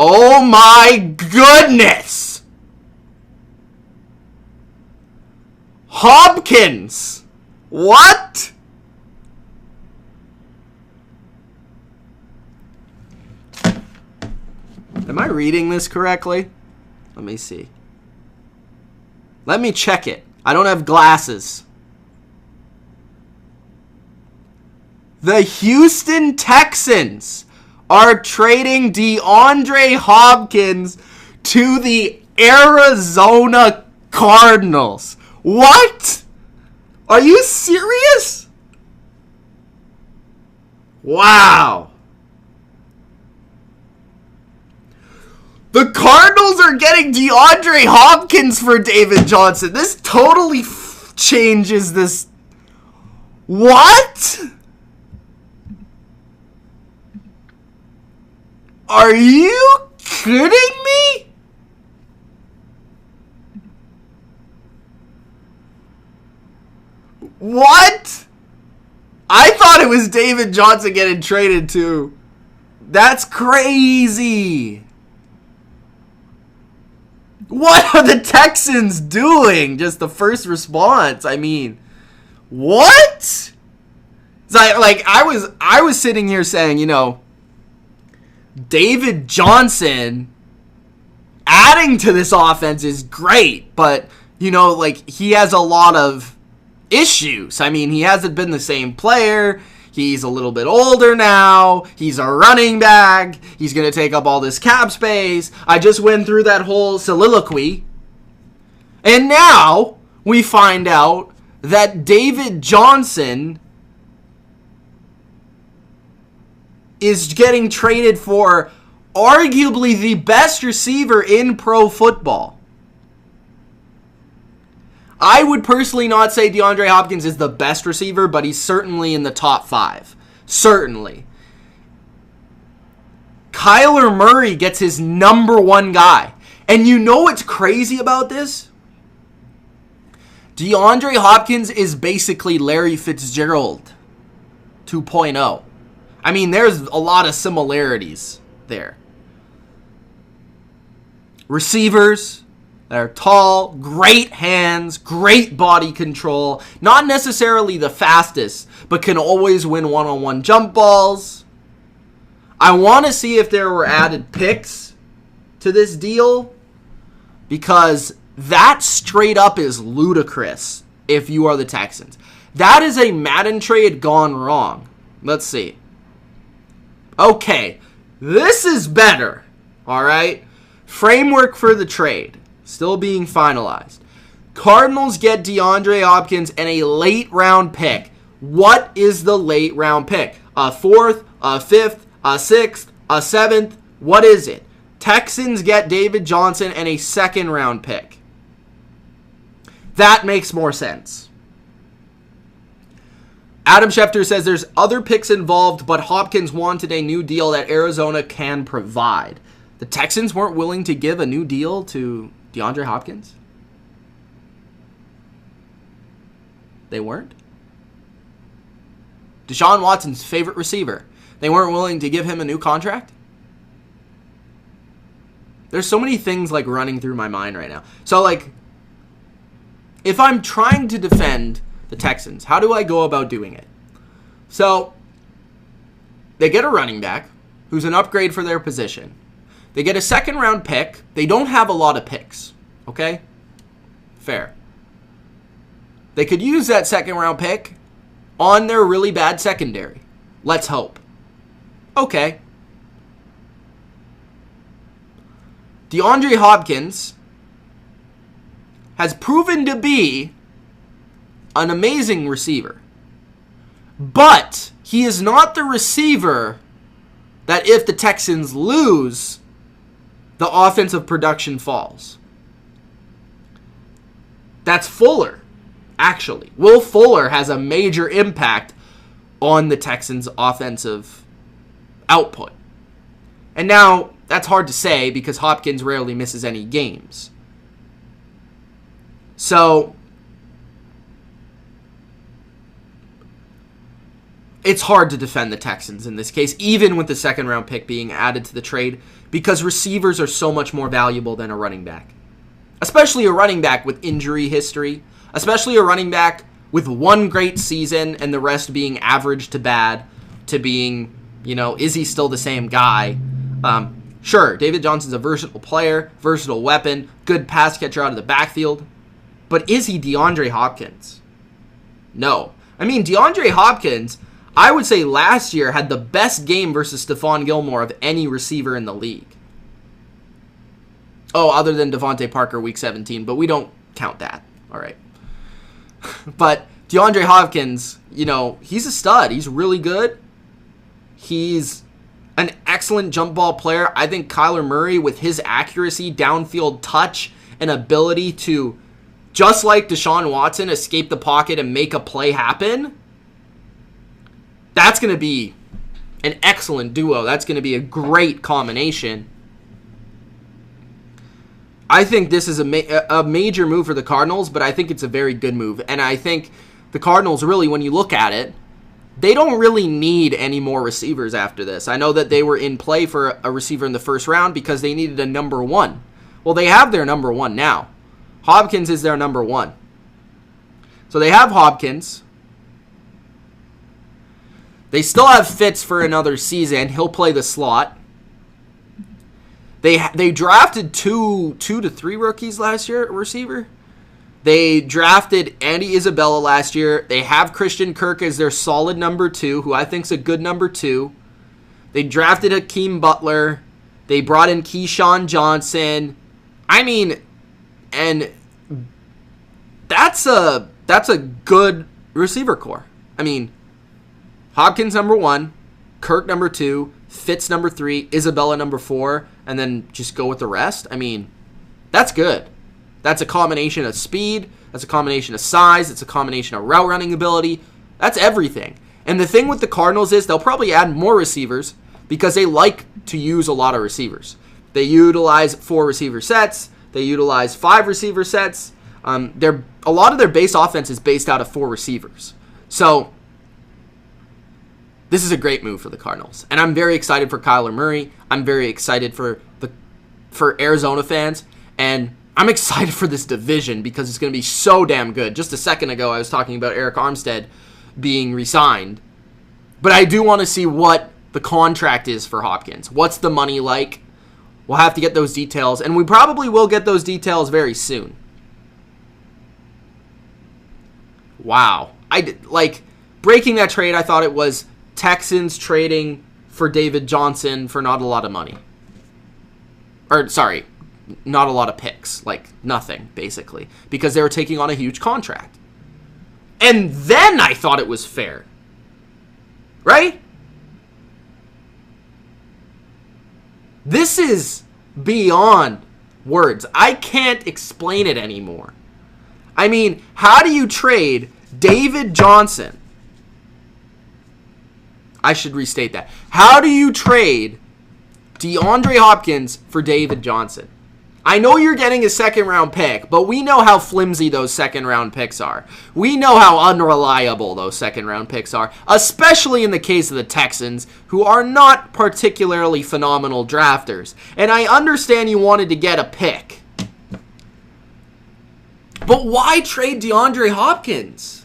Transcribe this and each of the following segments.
Oh my goodness! Hopkins! What? Am I reading this correctly? Let me see. Let me check it. I don't have glasses. The Houston Texans are trading DeAndre Hopkins to the Arizona Cardinals. What? Are you serious? Wow. The Cardinals are getting DeAndre Hopkins for David Johnson. This totally changes this. What? Are you kidding me? What? I thought it was David Johnson getting traded to. That's crazy. What are the Texans doing? Just the first response. I mean, what? I was sitting here saying, you know, David Johnson adding to this offense is great, but, you know, like, he has a lot of issues. I mean, he hasn't been the same player. He's a little bit older now. He's a running back. He's going to take up all this cap space. I just went through that whole soliloquy. And now we find out that David Johnson is getting traded for arguably the best receiver in pro football. I would personally not say DeAndre Hopkins is the best receiver, but he's certainly in the top 5. Certainly. Kyler Murray gets his number 1 guy. And you know what's crazy about this? DeAndre Hopkins is basically Larry Fitzgerald 2.0. I mean, there's a lot of similarities there. Receivers that are tall, great hands, great body control. Not necessarily the fastest, but can always win one-on-one jump balls. I want to see if there were added picks to this deal, because that straight up is ludicrous if you are the Texans. That is a Madden trade gone wrong. Let's see. Okay, this is better, all right? Framework for the trade. Still being finalized. Cardinals get DeAndre Hopkins and a late round pick. What is the late round pick? A 4th, a 5th, a 6th, a 7th? What is it? Texans get David Johnson and a 2nd round pick. That makes more sense. Adam Schefter says there's other picks involved, but Hopkins wanted a new deal that Arizona can provide. The Texans weren't willing to give a new deal to DeAndre Hopkins? They weren't? Deshaun Watson's favorite receiver. They weren't willing to give him a new contract? There's so many things like running through my mind right now. So like, if I'm trying to defend the Texans, how do I go about doing it? So, they get a running back who's an upgrade for their position. They get a 2nd round pick. They don't have a lot of picks. Okay? Fair. They could use that 2nd round pick on their really bad secondary. Let's hope. Okay. DeAndre Hopkins has proven to be an amazing receiver. But he is not the receiver that if the Texans lose, the offensive production falls. That's Fuller, actually. Will Fuller has a major impact on the Texans' offensive output. And now, that's hard to say because Hopkins rarely misses any games. So, it's hard to defend the Texans in this case, even with the second-round pick being added to the trade, because receivers are so much more valuable than a running back. Especially a running back with injury history, especially a running back with one great season and the rest being average to bad, to being, is he still the same guy? Sure, David Johnson's a versatile player, versatile weapon, good pass catcher out of the backfield, but is he DeAndre Hopkins? No. I mean, DeAndre Hopkins, I would say last year had the best game versus Stephon Gilmore of any receiver in the league. Oh, other than Devontae Parker week 17, but we don't count that. All right. But DeAndre Hopkins, he's a stud. He's really good. He's an excellent jump ball player. I think Kyler Murray, with his accuracy, downfield touch, and ability to, just like Deshaun Watson, escape the pocket and make a play happen, that's going to be an excellent duo. That's going to be a great combination. I think this is a major move for the Cardinals, but I think it's a very good move. And I think the Cardinals really, when you look at it, they don't really need any more receivers after this. I know that they were in play for a receiver in the first round because they needed a number one. Well, they have their number one now. Hopkins is their number one. So they have Hopkins. They still have Fitz for another season. He'll play the slot. They drafted two to three rookies last year at receiver. They drafted Andy Isabella last year. They have Christian Kirk as their solid number two, who I think is a good number two. They drafted Hakeem Butler. They brought in Keyshawn Johnson. I mean, and that's a good receiver core. I mean, Hopkins number one, Kirk number two, Fitz number three, Isabella number four, and then just go with the rest. I mean, that's good. That's a combination of speed. That's a combination of size. It's a combination of route running ability. That's everything. And the thing with the Cardinals is they'll probably add more receivers because they like to use a lot of receivers. They utilize 4 receiver sets. They utilize 5 receiver sets. A lot of their base offense is based out of 4 receivers. So this is a great move for the Cardinals. And I'm very excited for Kyler Murray. I'm very excited for Arizona fans. And I'm excited for this division because it's going to be so damn good. Just a second ago, I was talking about Eric Armstead being re-signed. But I do want to see what the contract is for Hopkins. What's the money like? We'll have to get those details. And we probably will get those details very soon. Wow. Breaking that trade, I thought it was Texans trading for David Johnson for not a lot of money. Not a lot of picks. Nothing, basically. Because they were taking on a huge contract. And then I thought it was fair. Right? This is beyond words. I can't explain it anymore. I mean, how do you trade David Johnson? I should restate that. How do you trade DeAndre Hopkins for David Johnson? I know you're getting a second-round pick, but we know how flimsy those second-round picks are. We know how unreliable those second-round picks are, especially in the case of the Texans, who are not particularly phenomenal drafters. And I understand you wanted to get a pick. But why trade DeAndre Hopkins?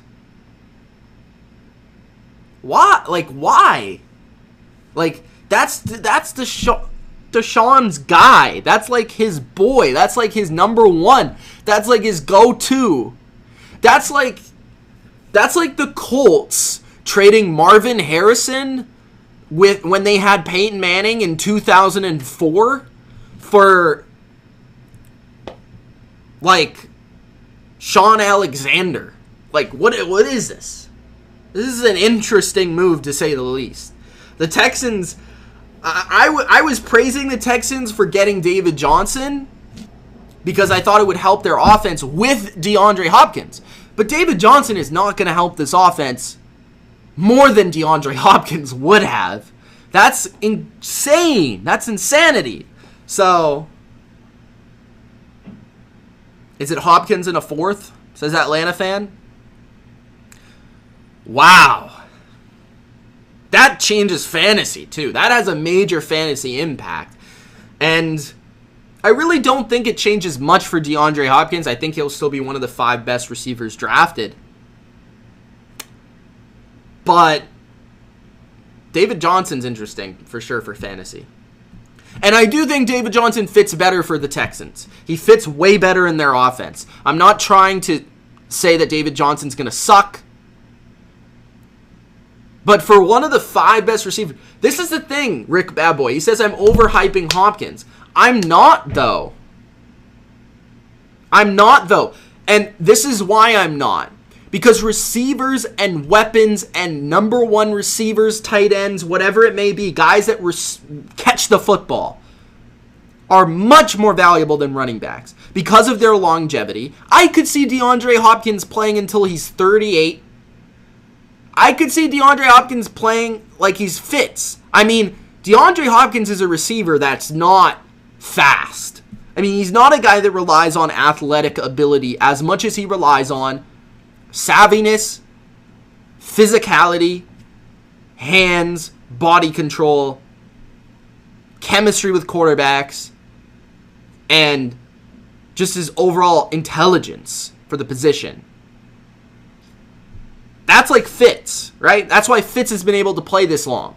Why? Why? That's Deshaun's guy. That's his boy. That's his number one. That's his go-to. That's like the Colts trading Marvin Harrison when they had Peyton Manning in 2004 for Sean Alexander. What is this? This is an interesting move, to say the least. The Texans, I was praising the Texans for getting David Johnson because I thought it would help their offense with DeAndre Hopkins. But David Johnson is not going to help this offense more than DeAndre Hopkins would have. That's insane. That's insanity. So, is it Hopkins in a fourth? Says Atlanta fan. Wow. that changes fantasy too. That has a major fantasy impact. And I really don't think it changes much for DeAndre Hopkins. I think he'll still be one of the 5 best receivers drafted. But David Johnson's interesting for sure for fantasy. And I do think David Johnson fits better for the Texans. He fits way better in their offense. I'm not trying to say that David Johnson's going to suck. But for one of the 5 best receivers, this is the thing, Rick Badboy. He says I'm overhyping Hopkins. I'm not, though. I'm not, though. And this is why I'm not. Because receivers and weapons and number 1 receivers, tight ends, whatever it may be, guys that catch the football, are much more valuable than running backs because of their longevity. I could see DeAndre Hopkins playing until he's 38. I could see DeAndre Hopkins playing like he's Fitz. I mean, DeAndre Hopkins is a receiver that's not fast. I mean, he's not a guy that relies on athletic ability as much as he relies on savviness, physicality, hands, body control, chemistry with quarterbacks, and just his overall intelligence for the position. That's like Fitz, right? That's why Fitz has been able to play this long.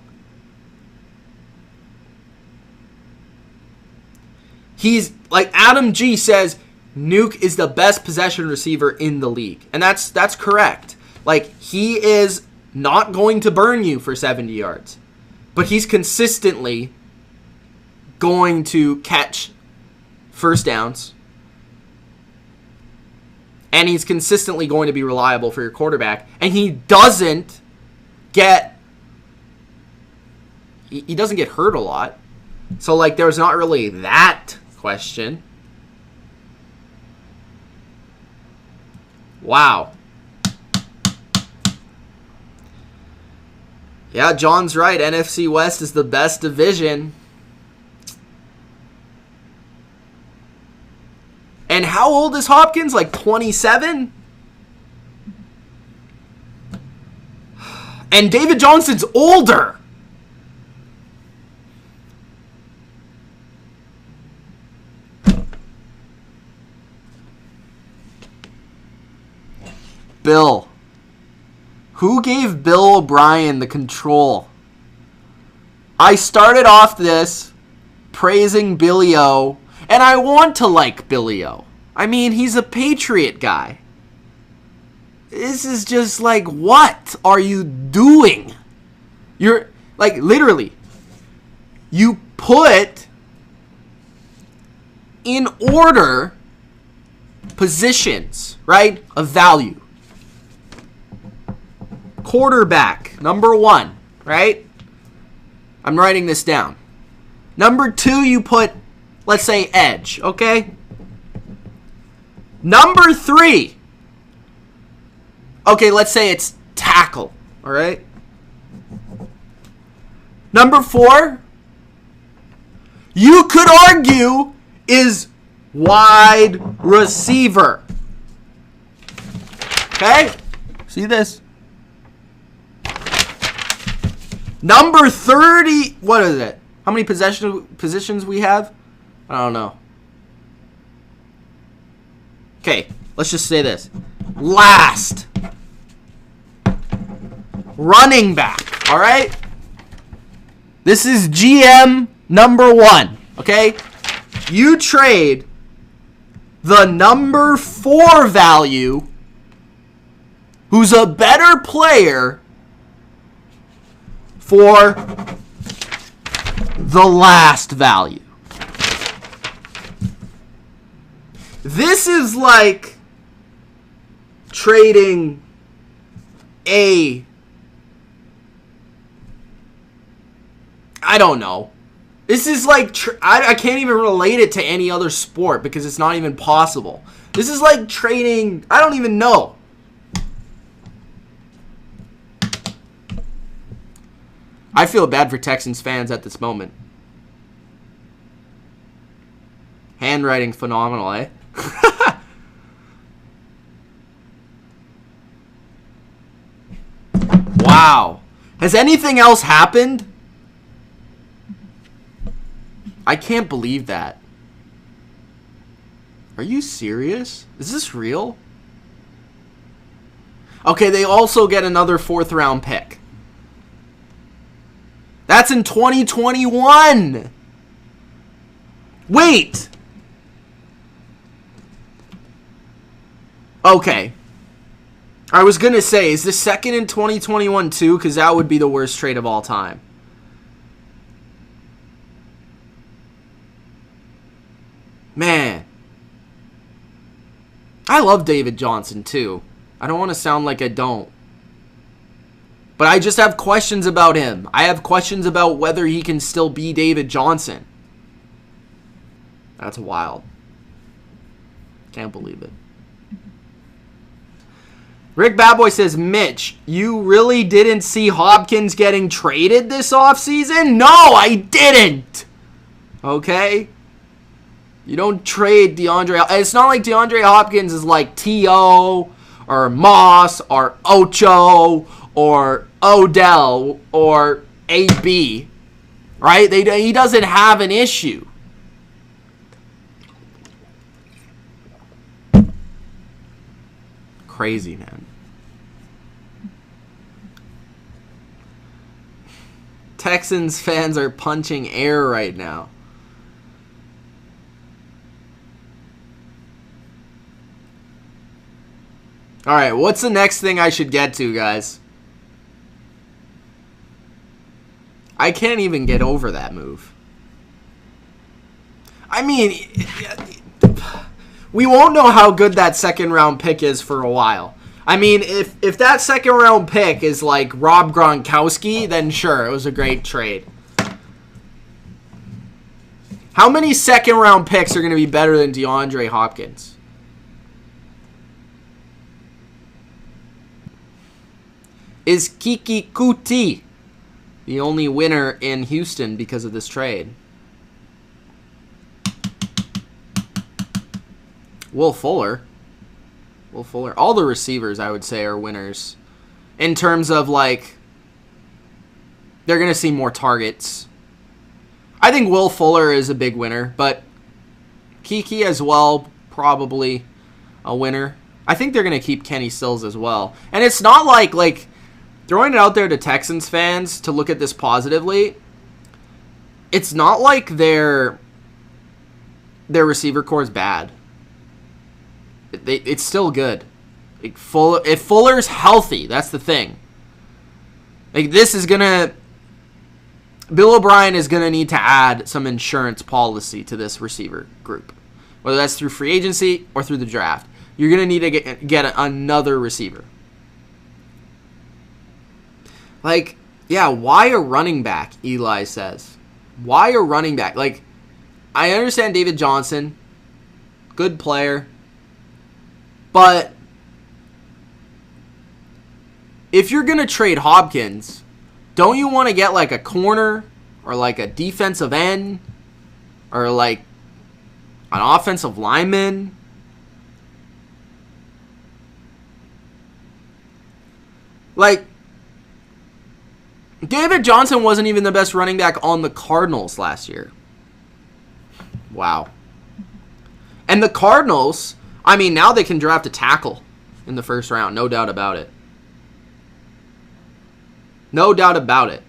He's, like Adam G says, Nuke is the best possession receiver in the league. And that's correct. Like, he is not going to burn you for 70 yards. But he's consistently going to catch first downs. And he's consistently going to be reliable for your quarterback. And he doesn't get hurt a lot. So, like, there's not really that question. Wow. Yeah, John's right. NFC West is the best division. And how old is Hopkins? Like 27? And David Johnson's older. Bill. Who gave Bill O'Brien the control? I started off this praising Billy O, and I want to like Billy O. I mean, he's a Patriot guy. This is just like, what are you doing? You're, like, literally, you put in order positions, right, of value. Quarterback, number 1, right? I'm writing this down. Number 2, you put, let's say, edge, okay? Number 3, okay, let's say it's tackle, all right? Number 4, you could argue is wide receiver. Okay? See this? Number 30, what is it? How many positions we have? I don't know. Okay, let's just say this. Last. Running back, all right? This is GM number 1, okay? You trade the number 4 value, who's a better player, for the last value. This is like trading I don't know. This is like, I can't even relate it to any other sport because it's not even possible. This is like trading, I don't even know. I feel bad for Texans fans at this moment. Handwriting phenomenal, eh? Wow. Has anything else happened? I can't believe that. Are you serious? Is this real? Okay, they also get another 4th round pick. That's in 2021. Wait. Okay. I was going to say, is this second in 2021 too? Because that would be the worst trade of all time. Man. I love David Johnson too. I don't want to sound like I don't. But I just have questions about him. I have questions about whether he can still be David Johnson. That's wild. Can't believe it. Rick Badboy says, Mitch, you really didn't see Hopkins getting traded this offseason? No, I didn't. Okay? You don't trade DeAndre. It's not like DeAndre Hopkins is like T.O. or Moss or Ocho or Odell or AB. Right? He doesn't have an issue. Crazy, man. Texans fans are punching air right now. All right, what's the next thing I should get to, guys? I can't even get over that move. I mean, we won't know how good that 2nd round pick is for a while. I mean, if that 2nd round pick is like Rob Gronkowski, then sure, it was a great trade. How many 2nd round picks are going to be better than DeAndre Hopkins? Is Kiki Kuti the only winner in Houston because of this trade? Will Fuller. All the receivers, I would say, are winners. In terms of, like, they're going to see more targets. I think Will Fuller is a big winner, but Kiki as well, probably a winner. I think they're going to keep Kenny Stills as well. And it's not like, throwing it out there to Texans fans to look at this positively, it's not like their receiver core is bad. It's still good. Like if Fuller's healthy, that's the thing. Like Bill O'Brien is gonna need to add some insurance policy to this receiver group, whether that's through free agency or through the draft. You're gonna need to get another receiver. Like, yeah, why a running back? Eli says, why a running back? Like, I understand David Johnson, good player. But if you're going to trade Hopkins, don't you want to get like a corner or like a defensive end or like an offensive lineman? Like, David Johnson wasn't even the best running back on the Cardinals last year. Wow. And the Cardinals, I mean, now they can draft a tackle in the 1st round. No doubt about it. No doubt about it.